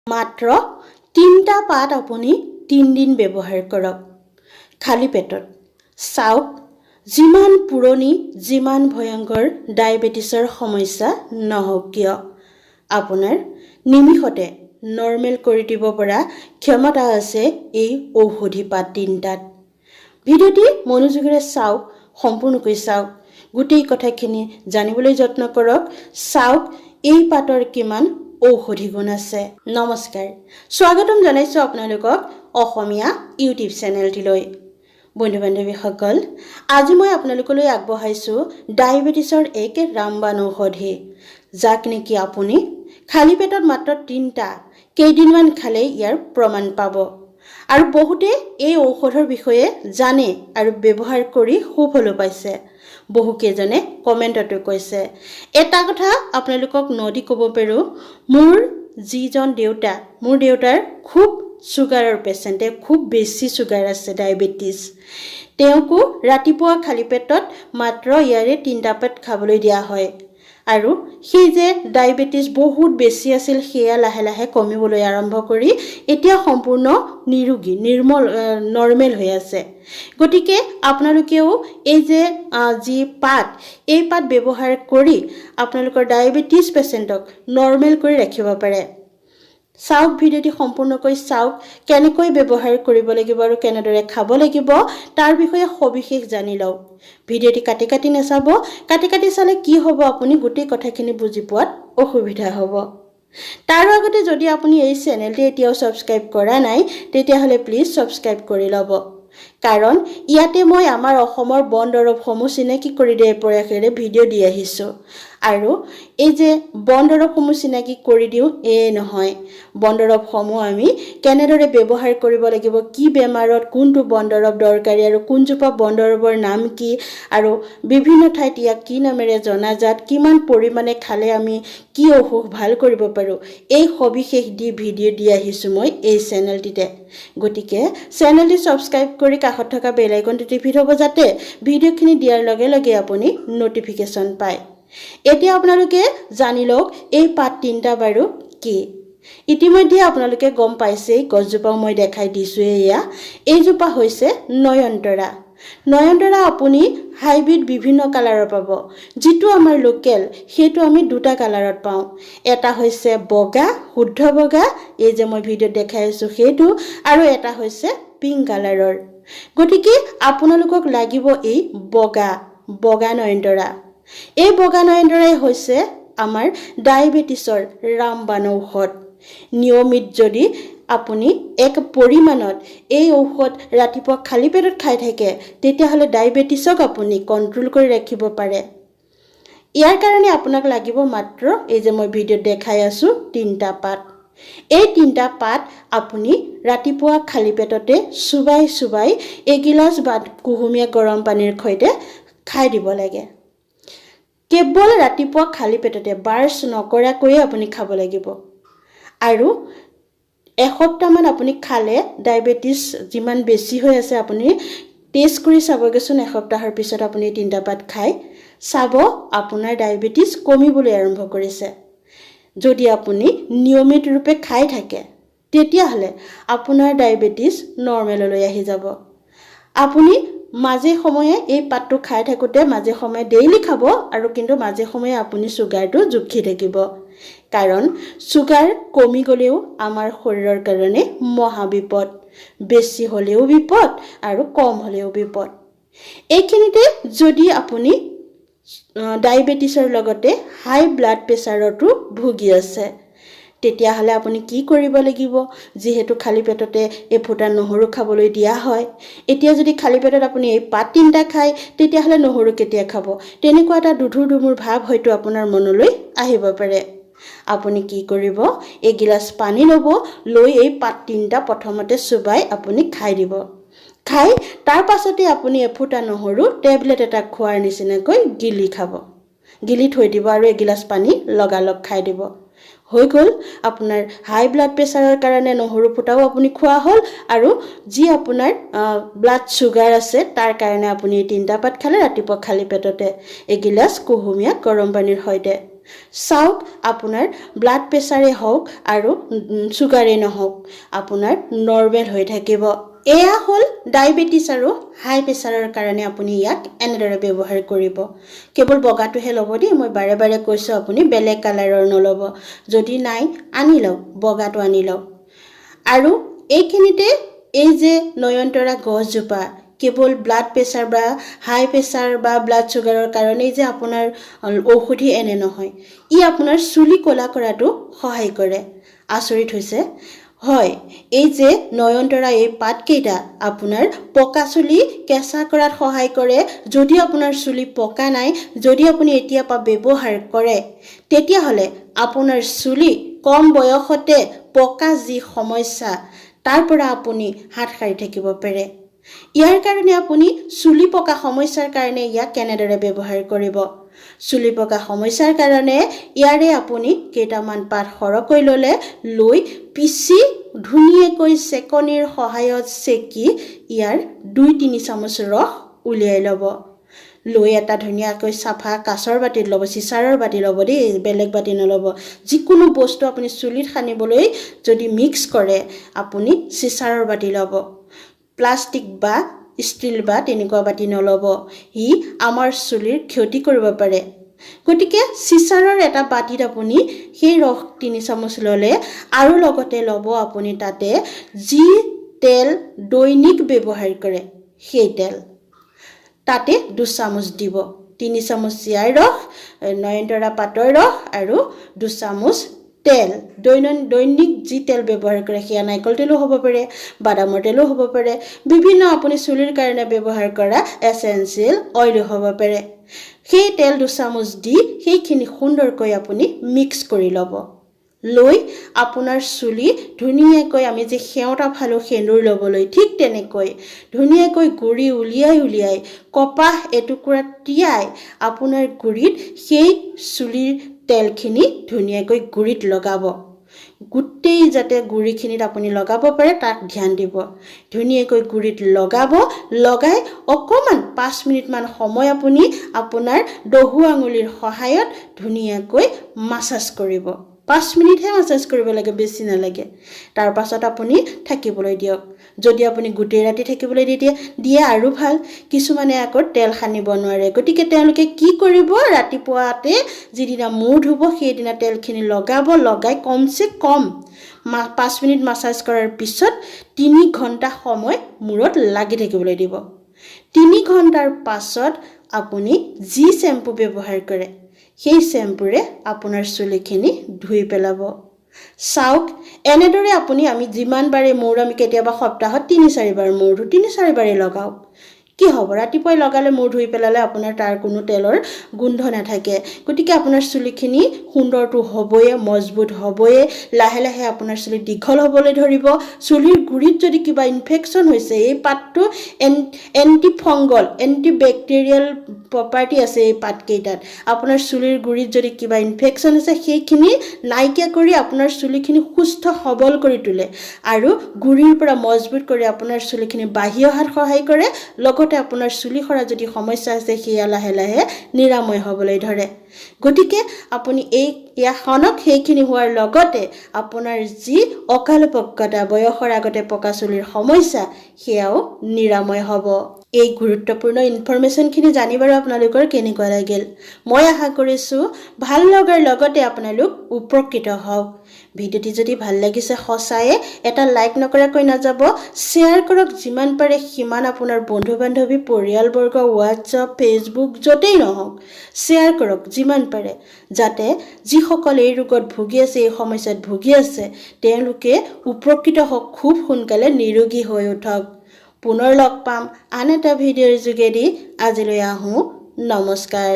মাত্ৰ 3টা পাত আপুনি 3 দিন ব্যৱহাৰ কৰক খালি পেটত চাওক যিমান পুৰণি যিমান ভয়ংকৰ ডায়াবেটিছৰ সমস্যা নহওক কিয় আপোনাৰ নিমিষতে নৰ্মেল কৰি দিব পৰা ক্ষমতা আছে এই ঔষধি পাত 3টাত ভিডিঅ'টি মনোযোগেৰে চাওক সম্পূৰ্ণকৈ চাওক গোটেই কথাখিনি জানিবলৈ যত্ন কৰক চাওক এই পাতৰ কিমান ঔষধি গুণ আছে নমস্কাৰ স্বাগতম জনাইছো আপোনালোকক অসমীয়া ইউটিউব চেনেলটিলৈ বন্ধু বান্ধৱীসকল আজি মই আপোনালোকলৈ আগবঢ়াইছো ডায়াবেটিছৰ এক ৰামবাণ ঔষধি যাক নেকি আপুনি খালি পেটত মাত্ৰ 3টা কেইদিনমান খালে ইয়াৰ প্ৰমাণ পাব আৰু বহুতে এই ঔষধৰ বিষয়ে জানে আৰু ব্যৱহাৰ কৰি সুফল পাইছে বহু কেজনে কমেন্টটো কৈছে এটা কথা আপোনালোকক নদি ক'ব পাৰো মোৰ যিজন দেউতা মোৰ দেউতাৰ খুব সুগাৰৰ পেশেন্টে খুব বেছি সুগাৰ আছে ডায়াবেটিছ তেওঁকো ৰাতিপুৱা খালি পেটত মাত্ৰ ইয়াৰে 3টা পাত খাবলৈ দিয়া হয় আৰু সেই যে ডায়াবেটিছ বহুত বেছি আছিল সেয়া লাহে লাহে কমিবলৈ আৰম্ভ কৰি এতিয়া সম্পূৰ্ণ নিৰোগী নিৰ্মল নৰ্মেল হৈ আছে গতিকে আপোনালোকেও এই যে যি পাত এই পাত ব্যৱহাৰ কৰি আপোনালোকৰ ডায়াবেটিছ পেশেন্টক নৰ্মেল কৰি ৰাখিব পাৰে চাওক ভিডিঅ'টি সম্পূৰ্ণকৈ চাওক কেনেকৈ ব্যৱহাৰ কৰিব লাগিব আৰু কেনেদৰে খাব লাগিব তাৰ বিষয়ে সবিশেষ জানি লওক ভিডিঅ'টি কাটি নাচাব কাটি চালে কি হ'ব আপুনি গোটেই কথাখিনি বুজি পোৱাত অসুবিধা হ'ব তাৰ আগতে যদি আপুনি এই চেনেলটি এতিয়াও সাবস্ক্ৰাইব কৰা নাই তেতিয়াহলে প্লিজ সাবস্ক্ৰাইব কৰি লব কাৰণ ইয়াতে মই আমাৰ অসমৰ বন দৰৱসমূহ চিনাকি কৰি দিয়াৰ প্ৰয়াসেৰে ভিডিঅ' দি আহিছো আৰু এই যে বন দৰৱসমূহ চিনাকি কৰি দিও এই নহয় বন দৰৱসমূহ আমি কেনেদৰে ব্যৱহাৰ কৰিব লাগিব কি বেমাৰত কোনটো বন দৰৱ দৰকাৰী আৰু কোনজোপা বন দৰৱৰ নাম কি আৰু বিভিন্ন ঠাইত ইয়াক কি নামেৰে জনাজাত কিমান পৰিমাণে খালে আমি কি অসুখ ভাল কৰিব পাৰো এই সবিশেষ দি ভিডিঅ' দি আহিছো মই এই চেনেলটিতে গতিকে চেনেলটি সাবস্ক্ৰাইব কৰি কাষত থকা বেল আইকনটো টিপি থব যাতে ভিডিঅ'খিনি দিয়াৰ লগে লগে আপুনি নটিফিকেশন পায় এতিয়া আপোনালোকে জানি লওক এই পাত 3টা বাৰু কি ইতিমধ্যে আপোনালোকে গম পাইছে গছজোপা মই দেখাই দিছো এইজোপা হৈছে নয়নতৰা আপুনি হাইব্ৰিড বিভিন্ন কালাৰৰ পাব যেটো আমাৰ লোকেল হেতু আমি দুটা কালাৰত পাও এটা হৈছে বগা শুদ্ধ বগা এই যে মই ভিডিঅ' দেখাই আছো হেতু আৰু এটা হৈছে পিংক কালাৰৰ গতিকে আপোনালোকক লাগিব এই বগা নয়নতৰা এই বগা নয়নতৰাই হৈছে আমাৰ ডায়াবেটিছৰ ৰামবাণ ঔষধ নিয়মিত যদি আপুনি এক পৰিমাণত এই ঔষধ ৰাতিপুৱা খালি পেটত খাই থাকে তেতিয়াহলে ডায়াবেটিছক আপুনি কন্ট্ৰোল কৰি ৰাখিব পাৰে ইয়াৰ কাৰণে আপোনাক লাগিব মাত্ৰ এই যে মই ভিডিঅ' দেখাই আছো 3টা পাত এই 3টা পাত আপুনি ৰাতিপুৱা খালি পেটতে চুবাই এগিলাস বা কুহুমীয়া গৰম পানীৰ সৈতে খাই দিব লাগে কেৱল ৰাতিপুৱা খালি পেটতে বাৰ্ছ নকৰাকৈ আপুনি খাব লাগিব আৰু এসপ্তাহমান আপুনি খালে ডায়াবেটিছ যিমান বেছি হৈ আছে আপুনি টেষ্ট কৰি চাবগেছন এসপ্তাহৰ পিছত আপুনি 3টা পাত খাই চাব আপোনাৰ ডায়াবেটিছ কমিবলৈ আৰম্ভ কৰিছে যদি আপুনি নিয়মিত ৰূপে খাই থাকে তেতিয়াহলে আপোনাৰ ডায়াবেটিছ নৰ্মেললৈ আহি যাব আপুনি মাজে সময়ে এই পাতটো খাই থাকোতে মাজে সময়ে ডেইলি খাব আৰু কিন্তু মাজে সময়ে আপুনি সুগাৰটো জুখি থাকিব কাৰণ সুগাৰ কমি গলেও আমাৰ শৰীৰৰ কাৰণে মহা বিপদ বেছি হলেও বিপদ আৰু কম হলেও বিপদ এইখিনিতে যদি আপুনি ডায়াবেটিছৰ লগতে হাই ব্লাড প্ৰেছাৰটো ভুগি আছে তেতিয়াহলে আপুনি কি কৰিব লাগিব যেহেতু খালি পেটতে এফুটা নহৰু খাবলৈ দিয়া হয় এতিয়া যদি খালি পেটত আপুনি এই পাত 3টা খায় তেতিয়াহলে নহৰু কেতিয়া খাব তেনেকুৱা এটা দুধুৰ ভাৱ হয়তো আপোনাৰ মনলৈ আহিব পাৰে আপুনি কি কৰিব এগিলাস পানী লব লৈ এই পাত 3টা প্ৰথমতে চুবাই আপুনি খাই দিব খাই তাৰ পাছতে আপুনি এফুটা নহৰু টেবলেট এটা খোৱাৰ নিচিনাকৈ গিলি খাব গিলি থৈ দিব আৰু এগিলাস পানী লগালগ খাই দিব হৈ গল আপোনাৰ হাই ব্লাড প্ৰেছাৰৰ কাৰণে নহৰু ফুটাও আপুনি খোৱা হল আৰু যি আপোনাৰ ব্লাড সুগাৰ আছে তাৰ কাৰণে আপুনি 3টা পাত খালে ৰাতিপুৱা খালি পেটতে এগিলাস কুহুমীয়া গৰম পানীৰ সৈতে চাওক আপোনাৰ ব্লাড প্ৰেছাৰে হওক আৰু চুগাৰে নহওক আপোনাৰ নৰ্মেল হৈ থাকিব। এয়া হ'ল ডায়েবেটিছ আৰু হাই প্ৰেছাৰৰ কাৰণে আপুনি ইয়াক এনেদৰে ব্যৱহাৰ কৰিব। কেৱল বগাটোহে ল'ব দেই, মই বাৰে বাৰে কৈছোঁ আপুনি বেলেগ কালাৰৰ নল'ব। যদি নাই আনি লওক, বগাটো আনি লওক। আৰু এইখিনিতে এই যে নয়নতৰা গছজোপা কেৱল ব্লাড প্ৰেছাৰ বা হাই প্ৰেছাৰ বা ব্লাড চুগাৰৰ কাৰণেই যে আপোনাৰ ঔষধি এনে নহয়, ই আপোনাৰ চুলি ক'লা কৰাটো সহায় কৰে। আচৰিত হৈছে হয়, এই যে নয়নতৰা এই পাতকেইটা আপোনাৰ পকা চুলি কেঁচা কৰাত সহায় কৰে। যদি আপোনাৰ চুলি পকা নাই, যদি আপুনি এতিয়া পৰা ব্যৱহাৰ কৰে, তেতিয়াহ'লে আপোনাৰ চুলি কম বয়সতে পকা যি সমস্যা তাৰ পৰা আপুনি হাত সাৰি থাকিব পাৰে। ইয়াৰ কাৰণে আপুনি চুলি পকা সমস্যাৰ কাৰণে ইয়াক কেনেদৰে ব্যৱহাৰ কৰিব? চুলি পকা সমস্যাৰ কাৰণে ইয়াৰে আপুনি কেইটামান পাত সৰহকৈ লৈ পিচি ধুনীয়াকৈ চেকনিৰ সহায়ত চেকি ইয়াৰ 2-3 চামুচ ৰস উলিয়াই ল'ব। লৈ এটা ধুনীয়াকৈ চাফা কাঁচৰ বাতিত ল'ব, চিচাৰৰ বাতি ল'ব দেই, বেলেগ বাতি নল'ব। যিকোনো বস্তু আপুনি চুলিত সানিবলৈ যদি মিক্স কৰে, আপুনি চিচাৰৰ বাতি ল'ব। প্লাষ্টিক বা ষ্টীল বা তেনেকুৱা বাতি নল'ব, ই আমাৰ চুলিৰ ক্ষতি কৰিব পাৰে। গতিকে চিচাৰৰ এটা বাতিত আপুনি সেই ৰস 3 চামুচ ল'লে আৰু লগতে ল'ব আপুনি তাতে যি তেল দৈনিক ব্যৱহাৰ কৰে সেই তেল তাতে 2 চামুচ দিব। 3 চামুচ চিয়াৰ ৰস, নয়নতৰা পাতৰ ৰস আৰু 2 চামুচ তেল। দৈনিক যি তেল ব্যৱহাৰ কৰে, সেয়া নাৰিকল তেলো হ'ব পাৰে, বাদামৰ তেলো হ'ব পাৰে, বিভিন্ন আপুনি চুলিৰ কাৰণে ব্যৱহাৰ কৰা এচেঞ্চিয়েল অইলো হ'ব পাৰে। সেই তেল 2 চামুচ দি সেইখিনি সুন্দৰকৈ আপুনি মিক্স কৰি ল'ব। লৈ আপোনাৰ চুলি ধুনীয়াকৈ আমি যে সেওঁতা ফালো সেন্দুৰ ল'বলৈ, ঠিক তেনেকৈ ধুনীয়াকৈ গুৰি উলিয়াই কপাহ এটুকুৰা তিয়াই আপোনাৰ গুৰিত সেই চুলিৰ তেলখিনি ধুনীয়াকৈ গুৰিত লগাব। গোটেই যাতে গুৰিখিনিত আপুনি লগাব পাৰে তাক ধ্যান দিব। ধুনীয়াকৈ গুৰিত লগাই অকণমান 5 মিনিটমান সময় আপুনি আপোনাৰ দহু আঙুলিৰ সহায়ত ধুনীয়াকৈ মাছাজ কৰিব। 5 মিনিটহে মাছাজ কৰিব লাগে, বেছি নালাগে। তাৰ পাছত আপুনি থাকিবলৈ দিয়ক। যদি আপুনি গোটেই ৰাতি থাকিবলৈ দিয়ে আৰু ভাল। কিছুমানে আকৌ তেল সানিব নোৱাৰে, গতিকে তেওঁলোকে কি কৰিব, ৰাতিপুৱাতে যিদিনা মূৰ ধুব সেইদিনা তেলখিনি লগাই কমচে কম 5 মিনিট মাছাজ কৰাৰ পিছত 3 ঘণ্টা সময় মূৰত লাগি থাকিবলৈ দিব। 3 ঘণ্টাৰ পাছত আপুনি যি শ্বেম্পু ব্যৱহাৰ কৰে সেই শ্বেম্পুৰে আপোনাৰ চুলিখিনি ধুই পেলাব। চাওক, এনেদৰে আমি যিমান বাৰে মূৰ, আমি কেতিয়াবা সপ্তাহত 3-4 বাৰ মূৰ ধুওঁ, 3-4 বাৰেই লগাওক। কি হ'ব, ৰাতিপুৱাই লগালে মূৰ ধুই পেলালে আপোনাৰ তাৰ কোনো তেলৰ গোন্ধ নাথাকে। গতিকে আপোনাৰ চুলিখিনি সুন্দৰটো হ'বয়ে, মজবুত হ'বয়ে। লাহে লাহে আপোনাৰ চুলি দীঘল হ'বলৈ ধৰিব। চুলিৰ গুৰিত যদি কিবা ইনফেকশ্যন হৈছে, এই পাতটো এণ্টিফংগল, এণ্টিবেক্টেৰিয়েল প্ৰপাৰ্টি আছে এই পাতকেইটাত। আপোনাৰ চুলিৰ গুৰিত যদি কিবা ইনফেকশ্যন আছে, সেইখিনি নাইকিয়া কৰি আপোনাৰ চুলিখিনি সুস্থ সবল কৰি তোলে আৰু গুৰিৰ পৰা মজবুত কৰি আপোনাৰ চুলিখিনি বাঢ়ি অহাত সহায় কৰে। লগতে আপোনাৰ চুলি সৰা যদি সমস্যা আছে, সেয়া লাহে লাহে নিৰাময় হ'বলৈ ধৰে। গতিকে আপুনি ইয়াখনক সেইখিনি হোৱাৰ লগতে আপোনাৰ যি অকালপক্কতা, বয়সৰ আগতে পকা চুলিৰ সমস্যা, সেয়াও নিৰাময় হ'ব। এই গুৰুত্বপূৰ্ণ ইনফৰমেশ্যনখিনি জানি বাৰু আপোনালোকৰ কেনেকুৱা লাগিল? মই আশা কৰিছোঁ ভাল লগাৰ লগতে আপোনালোক উপকৃত হওক। ভিডিঅ'টি যদি ভাল লাগিছে সঁচায়ে এটা লাইক নকৰাকৈ নাযাব। শ্বেয়াৰ কৰক যিমান পাৰে সিমান, আপোনাৰ বন্ধু-বান্ধৱী, পৰিয়ালবৰ্গ, হোৱাটছআপ, ফেচবুক য'তেই নহওক শ্বেয়াৰ কৰক যিমান পাৰে, যাতে যিসকল এই ৰোগত ভুগি আছে, এই সমস্যাত ভুগি আছে, তেওঁলোকে উপকৃত হওক, খুব সোনকালে নিৰোগী হৈ উঠক। পুনৰ লগ পাম আন এটা ভিডিঅ'ৰ যোগেদি। আজিলৈ আহোঁ, নমস্কাৰ।